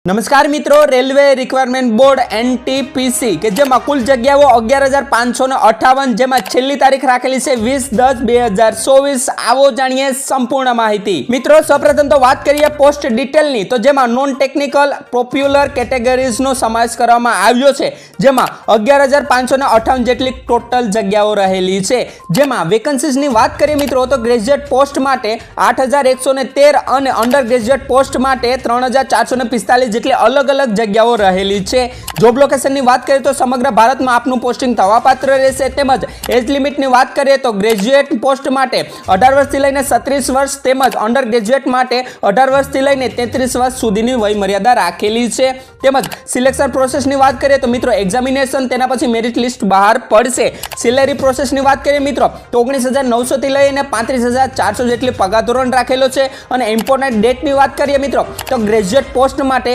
નમસ્કાર મિત્રો, railway requirement board NTPC કે જેમાં કુલ જગ્યાઓ 11,558, જેમાં છેલ્લી તારીખ રાખેલી છે 20/10/2024. આવો જાણીએ સંપૂર્ણ માહિતી. મિત્રો સૌપ્રથમ તો વાત કરીએ પોસ્ટ ડિટેલની, તો જેમાં નોન ટેકનિકલ પોપ્યુલર કેટેગરીઝનો સમાવેશ કરવામાં આવ્યો છે, જેમાં 11,558 જેટલી ટોટલ જગ્યાઓ રહેલી છે. જેમાં વેકન્સીઝની વાત કરીએ મિત્રો તો ગ્રેજ્યુએટ પોસ્ટ માટે 8,113 અને અંડર ગ્રેજ્યુએટ પોસ્ટ માટે 3,445 જેટલી અલગ અલગ જગ્યાઓ રહેલી છે. જોબ લોકેશનની વાત કરીએ તો સમગ્ર ભારતમાં આપનું પોસ્ટિંગ થવાપાત્ર રહેશે. તેમજ એજ લિમિટની વાત કરીએ તો ગ્રેજ્યુએટ પોસ્ટ માટે 18 વર્ષથી લઈને 36 વર્ષ તેમજ અંડર ગ્રેજ્યુએટ માટે 18 વર્ષથી લઈને 33 વર્ષ સુધીની વય મર્યાદા રાખેલી છે. તેમજ સિલેક્શન પ્રોસેસની વાત કરીએ તો મિત્રો એક્ઝામિનેશન, તેના પછી મેરિટ લિસ્ટ બહાર પડશે. સેલેરી પ્રોસેસની વાત કરીએ મિત્રો તો 19,900 થી લઈને 35,400 જેટલી પગાર ધોરણ રાખેલો છે. અને ઇમ્પોર્ટન્ટ ડેટની વાત કરીએ મિત્રો તો ગ્રેજ્યુએટ પોસ્ટ માટે